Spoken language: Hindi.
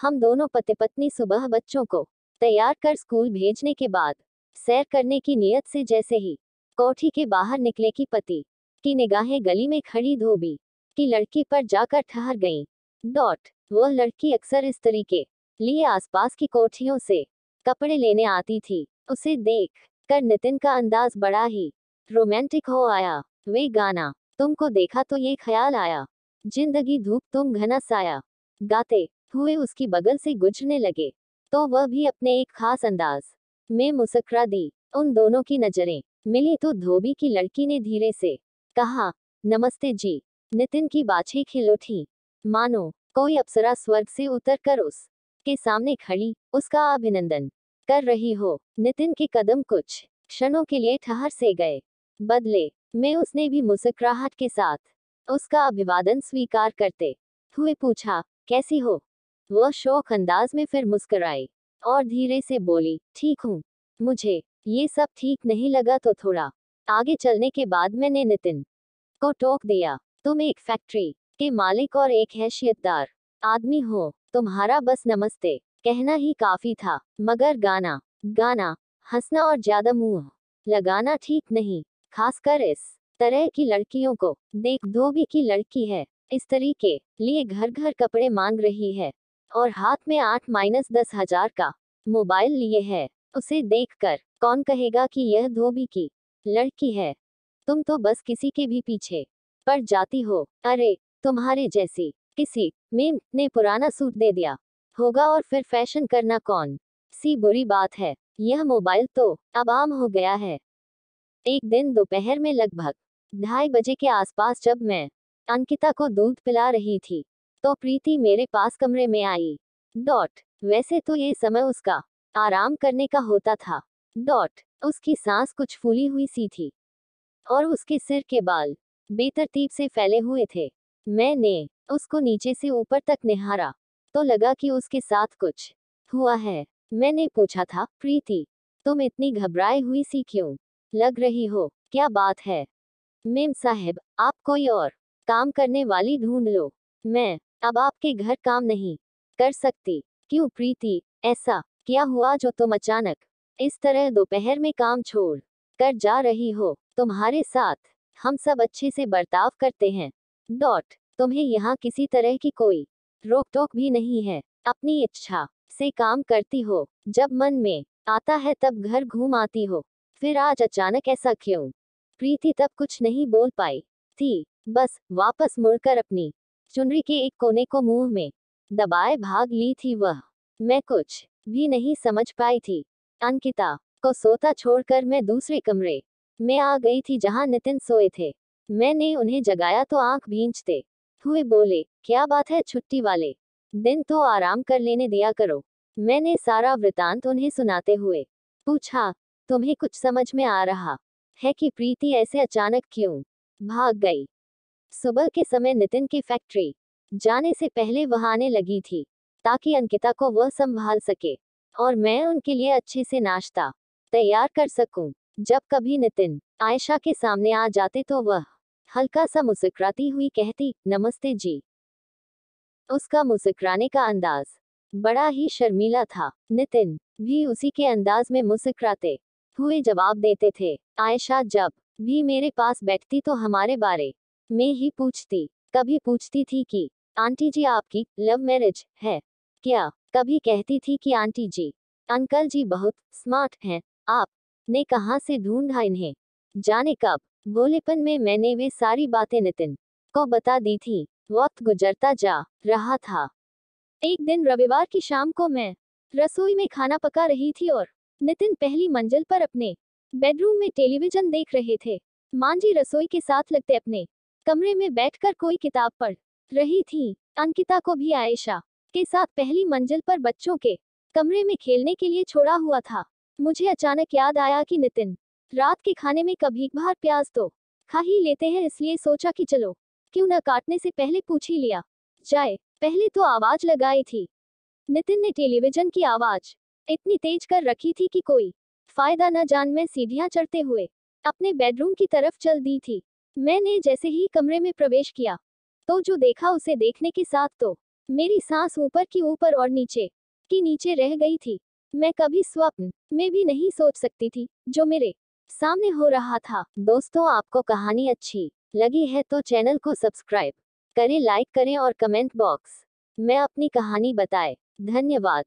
हम दोनों पति पत्नी सुबह बच्चों को तैयार कर स्कूल भेजने के बाद सैर करने की नियत से जैसे ही कोठी के बाहर निकले कि पति की निगाहें गली में खड़ी धोबी की लड़की पर जाकर ठहर गईं। वह लड़की अक्सर इस तरीके लिए आसपास की कोठियों से कपड़े लेने आती थी। उसे देख कर नितिन का अंदाज बड़ा ही रोमांटिक हो आया। वे गाना तुमको देखा तो ये ख्याल आया, जिंदगी धूप तुम घना साया गाते हुए उसकी बगल से गुजरने लगे तो वह भी अपने एक खास अंदाज में मुस्कुरा दी। उन दोनों की नजरें मिली तो धोबी की लड़की ने धीरे से कहा, नमस्ते जी। नितिन की बाछी खिल उठी, मानो कोई अप्सरा स्वर्ग से उतरकर उसके सामने खड़ी उसका अभिनंदन कर रही हो। नितिन के कदम कुछ क्षणों के लिए ठहर से गए, बदले में उसने भी मुस्कुराहट के साथ उसका अभिवादन स्वीकार करते हुए पूछा, कैसी हो? वह शौक अंदाज में फिर मुस्कुराई और धीरे से बोली, ठीक हूँ। मुझे ये सब ठीक नहीं लगा तो थोड़ा आगे चलने के बाद मैंने नितिन को टोक दिया, तुम एक फैक्ट्री के मालिक और एक हैसियतदार आदमी हो, तुम्हारा बस नमस्ते कहना ही काफी था। मगर गाना हंसना और ज्यादा मुंह लगाना ठीक नहीं, खासकर इस तरह की लड़कियों को देख। धोबी की लड़की है, इस तरीके लिए घर घर कपड़े मांग रही है और हाथ में 8-10 हजार का मोबाइल लिए है। उसे देखकर कौन कहेगा कि यह धोबी की लड़की है? तुम तो बस किसी के भी पीछे पड़ जाती हो। अरे तुम्हारे जैसी किसी मेम ने पुराना सूट दे दिया होगा और फिर फैशन करना कौन सी बुरी बात है? यह मोबाइल तो अब आम हो गया है। एक दिन दोपहर में लगभग 2:30 बजे के आसपास जब मैं अंकिता को दूध पिला रही थी तो प्रीति मेरे पास कमरे में आई। वैसे तो ये समय उसका आराम करने का होता था। उसकी सांस कुछ फूली हुई सी थी और उसके सिर के बाल बेतरतीब से फैले हुए थे। मैंने उसको नीचे से ऊपर तक निहारा तो लगा कि उसके साथ कुछ हुआ है। मैंने पूछा था, प्रीति तुम इतनी घबराई हुई सी क्यों लग रही हो? क्या बात है? मेम साहब, आप कोई और काम करने वाली ढूंढ लो, मैं अब आपके घर काम नहीं कर सकती। क्यों प्रीति, ऐसा क्या हुआ जो तुम अचानक इस तरह दोपहर में काम छोड़ कर जा रही हो? तुम्हारे साथ हम सब अच्छे से बर्ताव करते हैं। तुम्हें यहाँ किसी तरह की कोई रोक टोक भी नहीं है, अपनी इच्छा से काम करती हो, जब मन में आता है तब घर घूम आती हो, फिर आज अचानक ऐसा क्यों? प्रीति तब कुछ नहीं बोल पाई थी, बस वापस मुड़कर अपनी चुनरी के एक कोने को मुंह में दबाए भाग ली थी वह। मैं कुछ भी नहीं समझ पाई थी। अंकिता को सोता छोड़कर मैं दूसरे कमरे में आ गई थी जहां नितिन सोए थे। मैंने उन्हें जगाया तो आंख भींचते हुए बोले, क्या बात है, छुट्टी वाले दिन तो आराम कर लेने दिया करो। मैंने सारा वृतांत उन्हें सुनाते हुए पूछा, तुम्हें कुछ समझ में आ रहा है कि प्रीति ऐसे अचानक क्यों भाग गई? सुबह के समय नितिन की फैक्ट्री जाने से पहले वह आने लगी थी ताकि अंकिता को वह संभाल सके और मैं उनके लिए अच्छे से नाश्ता तैयार कर सकूं। जब कभी नितिन आयशा के सामने आ जाते तो वह हल्का सा मुस्कुराती हुई कहती, नमस्ते जी। उसका मुस्कुराने का अंदाज बड़ा ही शर्मीला था। नितिन भी उसी के अंदाज में मुस्कुराते हुए जवाब देते थे। आयशा जब भी मेरे पास बैठती तो हमारे बारे में ही पूछती। कभी पूछती थी कि आंटी जी आपकी लव मैरिज है क्या? कभी कहती थी कि आंटी जी, अंकल जी बहुत स्मार्ट हैं, आपने कहाँ से ढूंढा इन्हें? जाने कब भोलेपन में मैंने वे सारी बातें नितिन को बता दी थी। वक्त गुजरता जा रहा था। एक दिन रविवार की शाम को मैं रसोई में खाना पका रही थी और नितिन पहली मंजिल पर अपने बेडरूम में टेलीविजन देख रहे थे। मां जी रसोई के साथ लगते अपने कमरे में बैठकर कोई किताब पढ़ रही थी। अंकिता को भी आयशा के साथ पहली मंजिल पर बच्चों के कमरे में खेलने के लिए छोड़ा हुआ था। मुझे अचानक याद आया कि नितिन रात के खाने में कभी कभार प्याज तो खा ही लेते हैं, इसलिए सोचा कि चलो क्यों न काटने से पहले पूछ ही लिया जाए। पहले तो आवाज लगाई थी। नितिन ने टेलीविजन की आवाज इतनी तेज कर रखी थी कि कोई फायदा न जान मैं सीढ़ियां चढ़ते हुए अपने बेडरूम की तरफ चल दी थी। मैंने जैसे ही कमरे में प्रवेश किया तो जो देखा उसे देखने के साथ तो मेरी सांस ऊपर की ऊपर और नीचे की नीचे रह गई थी। मैं कभी स्वप्न में भी नहीं सोच सकती थी जो मेरे सामने हो रहा था। दोस्तों, आपको कहानी अच्छी लगी है तो चैनल को सब्सक्राइब करें, लाइक करें और कमेंट बॉक्स में अपनी कहानी बताएं। धन्यवाद।